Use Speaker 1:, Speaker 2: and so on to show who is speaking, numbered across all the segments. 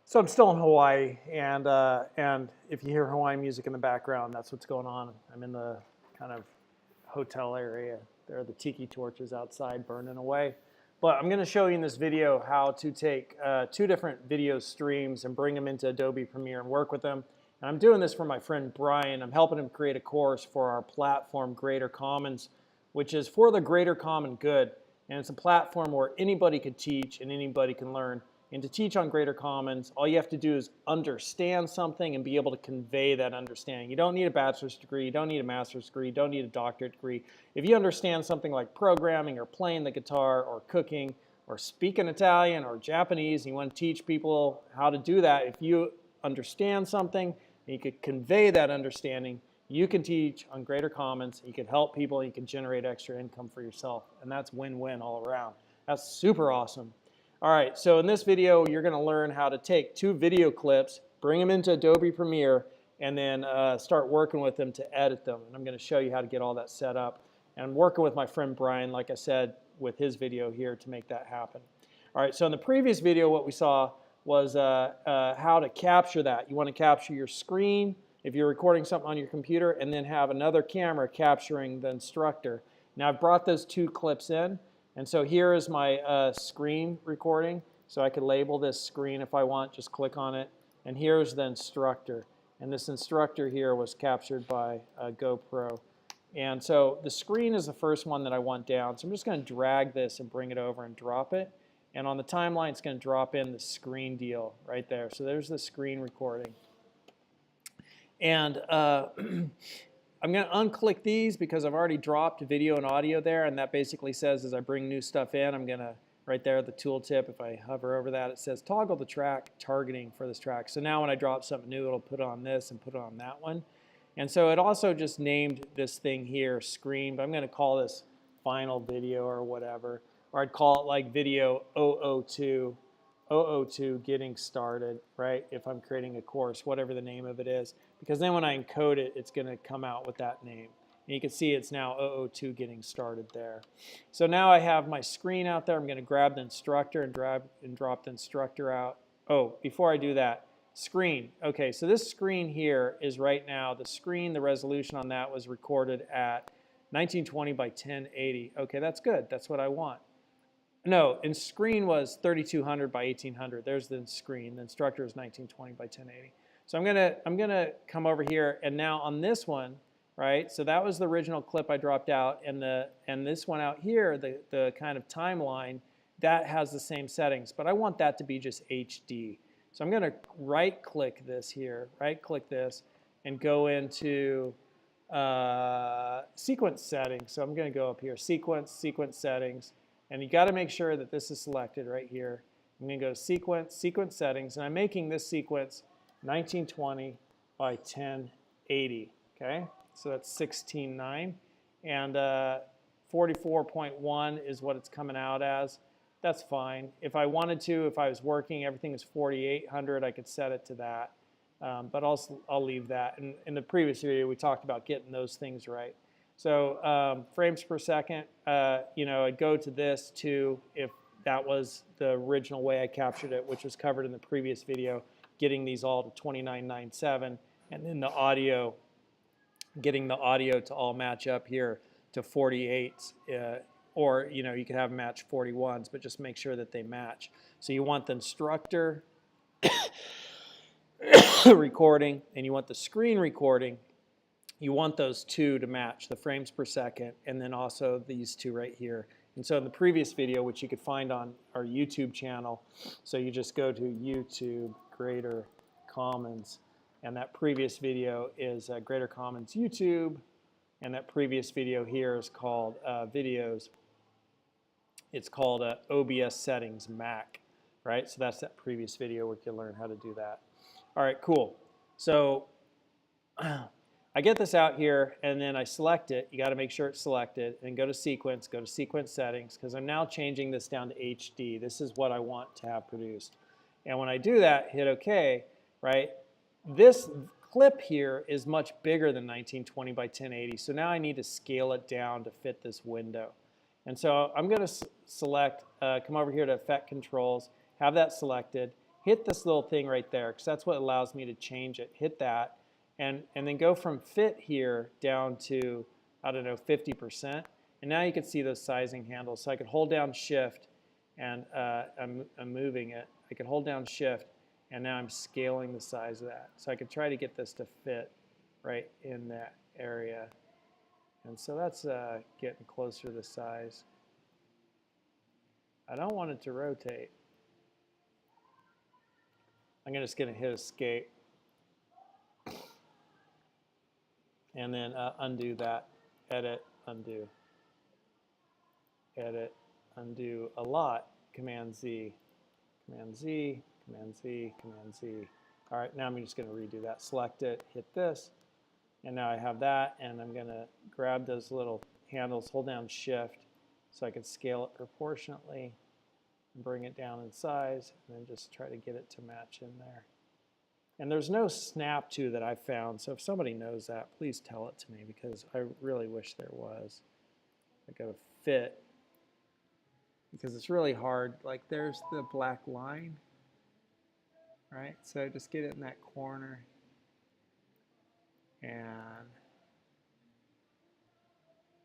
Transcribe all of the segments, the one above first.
Speaker 1: So I'm still in Hawaii, and if you hear Hawaiian music in the background, that's what's going on. I'm in the kind of hotel area. There are the tiki torches outside burning away. But I'm going to show you in this video how to take two different video streams and bring them into Adobe Premiere and work with them. And I'm doing this for my friend Brian. I'm helping him create a course for our platform, Greater Commons, which is for the greater common good. And it's a platform where anybody can teach and anybody can learn. And to teach on Greater Commons, all you have to do is understand something and be able to convey that understanding. You don't need a bachelor's degree, you don't need a master's degree, you don't need a doctorate degree. If you understand something like programming or playing the guitar or cooking or speaking Italian or Japanese, and you want to teach people how to do that, if you understand something and you could convey that understanding, you can teach on Greater Commons, you can help people, and you can generate extra income for yourself. And that's win-win all around. That's super awesome. All right, so in this video, you're going to learn how to take two video clips, bring them into Adobe Premiere, and then start working with them to edit them. And I'm going to show you how to get all that set up. And I'm working with my friend Brian, like I said, with his video here to make that happen. All right, so in the previous video, what we saw was how to capture that. You want to capture your screen if you're recording something on your computer, and then have another camera capturing the instructor. Now, I've brought those two clips in. And so here is my screen recording. So I could label this screen if I want, just click on it. And here's the instructor. And this instructor here was captured by GoPro. And so the screen is the first one that I want down. So I'm just going to drag this and bring it over and drop it. And on the timeline, it's going to drop in the screen deal right there. So there's the screen recording. And I'm going to unclick these because I've already dropped video and audio there, and that basically says as I bring new stuff in, I'm going to, right there, the tooltip, if I hover over that, it says toggle the track targeting for this track. So now when I drop something new, it'll put it on this and put it on that one. And so it also just named this thing here screen, but I'm going to call this final video or whatever. Or I'd call it like video 002 getting started, right? If I'm creating a course, whatever the name of it is. Because then when I encode it, it's going to come out with that name. And you can see it's now 002 getting started there. So now I have my screen out there. I'm going to grab the instructor and drop the instructor out. Oh, before I do that, screen. Okay, so this screen here is right now, the screen, the resolution on that was recorded at 1920 by 1080. Okay, that's good. That's what I want. No, and screen was 3200 by 1800. There's the screen. The instructor is 1920 by 1080. So I'm gonna come over here, and now on this one, right? So that was the original clip I dropped out, and this one out here, the kind of timeline, that has the same settings, but I want that to be just HD. So I'm gonna right-click this here, right-click this, and go into sequence settings. So I'm gonna go up here, sequence settings. And you got to make sure that this is selected right here. I'm going to go to sequence settings, and I'm making this sequence 1920 by 1080. Okay, so that's 16:9, and 44.1 is what it's coming out as. That's fine. If I wanted to, if I was working, everything is 4800. I could set it to that, but I'll leave that. And in the previous video, we talked about getting those things right. So frames per second, I'd go to this too if that was the original way I captured it, which was covered in the previous video, getting these all to 2997, and then the audio, getting the audio to all match up here to 48, or you could have them match 41s, but just make sure that they match. So you want the instructor recording, and you want the screen recording. You want those two to match, the frames per second, and then also these two right here. And so in the previous video, which you could find on our YouTube channel, so you just go to YouTube, Greater Commons, and that previous video is Greater Commons YouTube, and that previous video here is called videos. It's called OBS Settings Mac, right? So that's that previous video where you can learn how to do that. All right, cool. So I get this out here, and then I select it. You got to make sure it's selected, and go to sequence settings, because I'm now changing this down to HD. This is what I want to have produced. And when I do that, hit OK, right? This clip here is much bigger than 1920 by 1080, so now I need to scale it down to fit this window. And so I'm going to select, come over here to Effect Controls, have that selected, hit this little thing right there, because that's what allows me to change it. Hit that, and then go from fit here down to, I don't know, 50%. And now you can see those sizing handles. So I could hold down Shift, and I'm moving it. I could hold down Shift, and now I'm scaling the size of that. So I could try to get this to fit right in that area. And so that's getting closer to the size. I don't want it to rotate. I'm just going to hit Escape. And then undo that. Edit, undo. Edit, undo a lot. Command Z, Command Z, Command Z, Command Z. All right, now I'm just going to redo that. Select it, hit this, and now I have that, and I'm going to grab those little handles, hold down Shift, so I can scale it proportionately, and bring it down in size, and then just try to get it to match in there. And there's no snap to that I've found, so if somebody knows that, please tell it to me, because I really wish there was. I got to fit, because it's really hard. Like, there's the black line, right? So just get it in that corner, and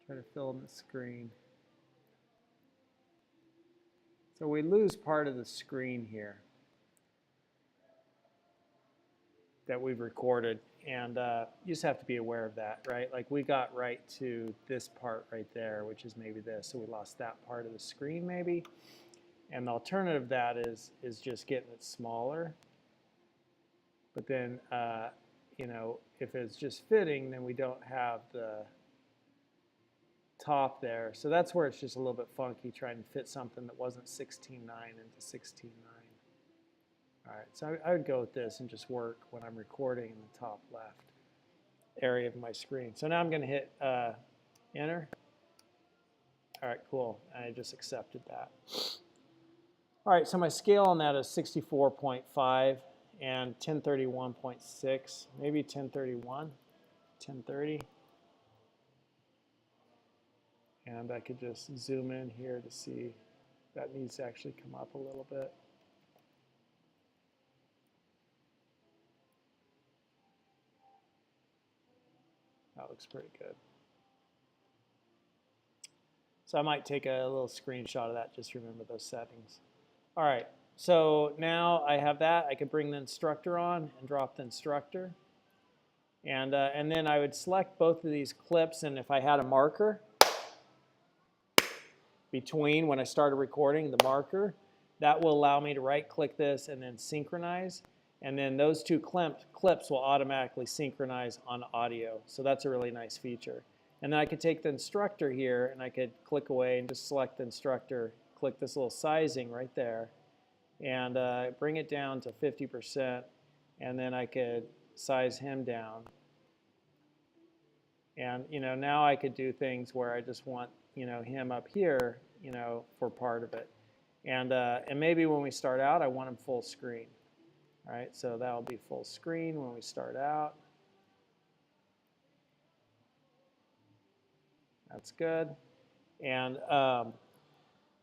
Speaker 1: try to fill in the screen. So we lose part of the screen here that we've recorded, and you just have to be aware of that, right? Like, we got right to this part right there, which is maybe this, so we lost that part of the screen maybe. And the alternative to that is just getting it smaller. But then, you know, if it's just fitting, then we don't have the top there. So that's where it's just a little bit funky, trying to fit something that wasn't 16:9 into 16:9. All right, so I would go with this and just work when I'm recording in the top left area of my screen. So now I'm going to hit Enter. All right, cool. I just accepted that. All right, so my scale on that is 64.5 and 1031.6, maybe 1031, 1030. And I could just zoom in here to see that needs to actually come up a little bit. That looks pretty good. So I might take a little screenshot of that, just remember those settings. All right, so now I have that. I could bring the instructor on and drop the instructor. And then I would select both of these clips, and if I had a marker between when I started recording, the marker, that will allow me to right-click this and then synchronize. And then those two clips will automatically synchronize on audio. So that's a really nice feature. And then I could take the instructor here, and I could click away and just select the instructor, click this little sizing right there, and bring it down to 50%. And then I could size him down. And now I could do things where I just want him up here for part of it. And maybe when we start out, I want him full screen. All right, so that'll be full screen when we start out. That's good. And I'm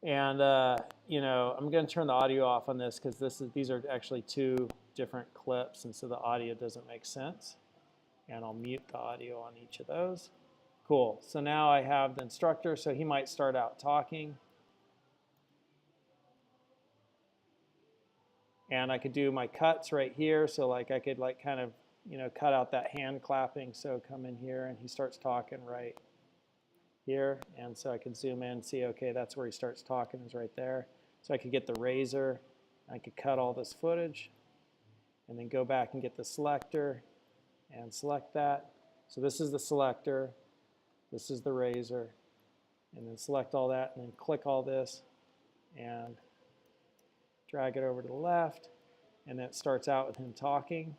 Speaker 1: going to turn the audio off on this because these are actually two different clips, and so the audio doesn't make sense. And I'll mute the audio on each of those. Cool. So now I have the instructor, so he might start out talking. And I could do my cuts right here, so like I could kind of cut out that hand clapping. So come in here and he starts talking right here, and so I could zoom in and see, okay, that's where he starts talking, is right there. So I could get the razor, I could cut all this footage, and then go back and get the selector and select that. So this is the selector, this is the razor, and then select all that, and then click all this, and drag it over to the left, and then it starts out with him talking.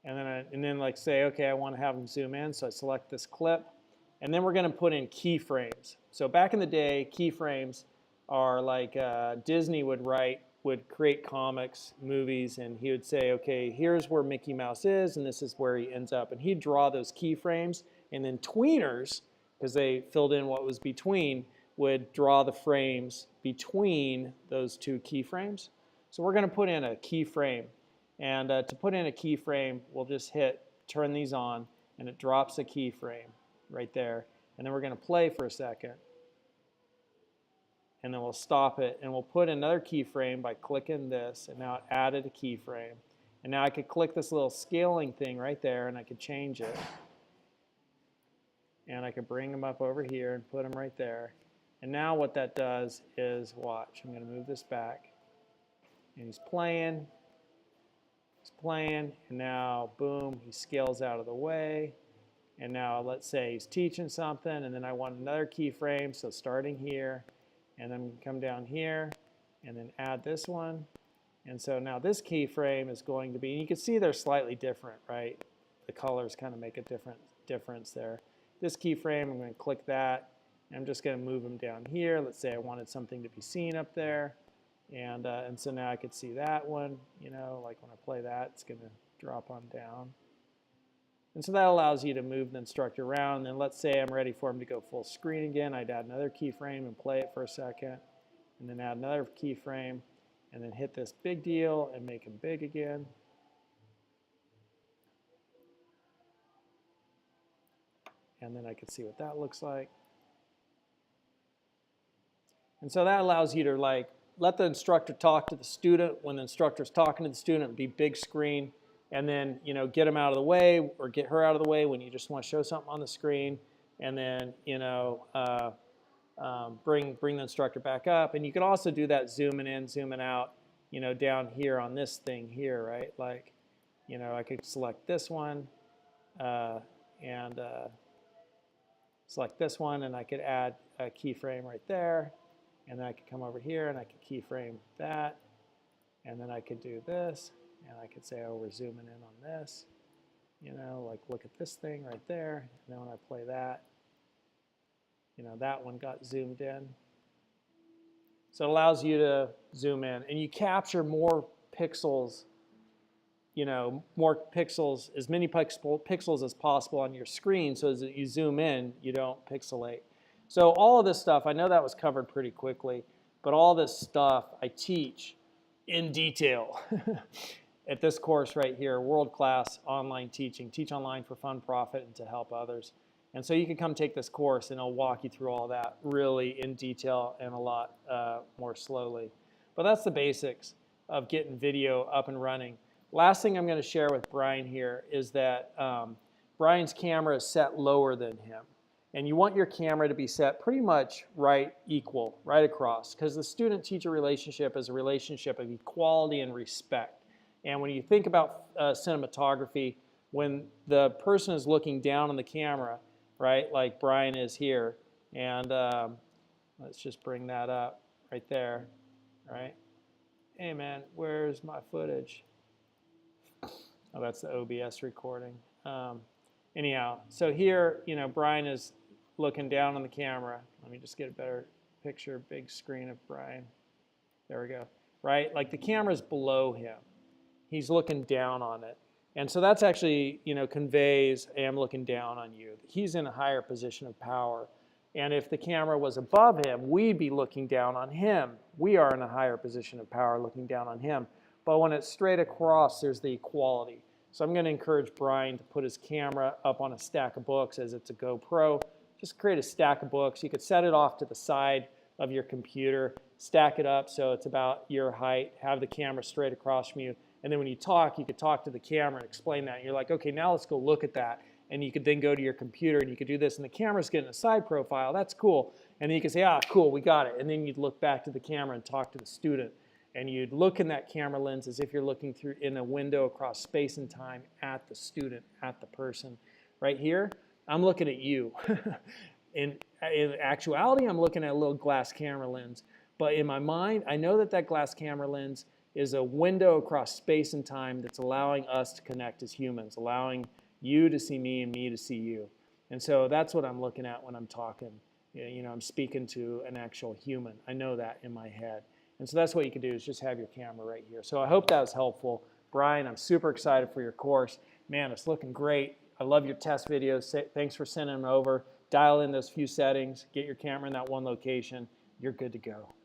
Speaker 1: And then like say, okay, I want to have him zoom in, so I select this clip, and then we're going to put in keyframes. So back in the day, keyframes are like Disney would create comics, movies, and he would say, okay, here's where Mickey Mouse is, and this is where he ends up. And he'd draw those keyframes, and then tweeners, because they filled in what was between, would draw the frames between those two keyframes. So we're going to put in a keyframe. And to put in a keyframe, we'll just turn these on, and it drops a keyframe right there. And then we're going to play for a second. And then we'll stop it, and we'll put another keyframe by clicking this, and now it added a keyframe. And now I could click this little scaling thing right there, and I could change it. And I could bring them up over here and put them right there. And now what that does is, watch, I'm going to move this back. And he's playing, and now, boom, he scales out of the way. And now let's say he's teaching something, and then I want another keyframe, so starting here, and then come down here, and then add this one. And so now this keyframe is going to be, and you can see they're slightly different, right? The colors kind of make a difference there. This keyframe, I'm going to click that. I'm just going to move them down here. Let's say I wanted something to be seen up there. And so now I could see that one, you know, like when I play that, it's going to drop on down. And so that allows you to move the instructor around. And let's say I'm ready for him to go full screen again. I'd add another keyframe and play it for a second. And then add another keyframe. And then hit this big deal and make him big again. And then I can see what that looks like. And so that allows you to like let the instructor talk to the student. When the instructor's talking to the student, it'd be big screen. And then, you know, get them out of the way or get her out of the way when you just want to show something on the screen. And then, you know, bring the instructor back up. And you can also do that zooming in, zooming out, you know, down here on this thing here, right? Like, you know, I could select this one and select this one, and I could add a keyframe right there. And then I could come over here and I could keyframe that. And then I could do this. And I could say, oh, we're zooming in on this. You know, like look at this thing right there. And then when I play that, you know, that one got zoomed in. So it allows you to zoom in. And you capture more pixels, you know, more pixels, as many pixels as possible on your screen, so as you zoom in, you don't pixelate. So all of this stuff, I know that was covered pretty quickly, but all this stuff I teach in detail at this course right here, world-class online teaching, Teach Online for Fun, Profit, and to Help Others. And so you can come take this course and I'll walk you through all that really in detail and a lot more slowly. But that's the basics of getting video up and running. Last thing I'm going to share with Brian here is that Brian's camera is set lower than him. And you want your camera to be set pretty much right equal, right across, because the student-teacher relationship is a relationship of equality and respect. And when you think about cinematography, when the person is looking down on the camera, right, like Brian is here, and let's just bring that up right there, right? Hey man, where's my footage? Oh, that's the OBS recording. Anyhow, so here, you know, Brian is looking down on the camera. Let me just get a better picture, big screen of Brian. There we go, right? Like the camera's below him. He's looking down on it. And so that's actually, you know, conveys, hey, I'm looking down on you. He's in a higher position of power. And if the camera was above him, we'd be looking down on him. We are in a higher position of power looking down on him. But when it's straight across, there's the equality. So I'm going to encourage Brian to put his camera up on a stack of books as it's a GoPro. Just create a stack of books. You could set it off to the side of your computer, stack it up so it's about your height, have the camera straight across from you. And then when you talk, you could talk to the camera and explain that. And you're like, okay, now let's go look at that. And you could then go to your computer and you could do this. And the camera's getting a side profile. That's cool. And then you could say, ah, cool, we got it. And then you'd look back to the camera and talk to the student. And you'd look in that camera lens as if you're looking through in a window across space and time at the student, at the person. Right here, I'm looking at you. In actuality, I'm looking at a little glass camera lens. But in my mind, I know that that glass camera lens is a window across space and time that's allowing us to connect as humans, allowing you to see me and me to see you. And so that's what I'm looking at when I'm talking. You know, I'm speaking to an actual human. I know that in my head. And so that's what you can do is just have your camera right here. So I hope that was helpful. Brian, I'm super excited for your course. Man, it's looking great. I love your test videos. Thanks for sending them over. Dial in those few settings. Get your camera in that one location. You're good to go.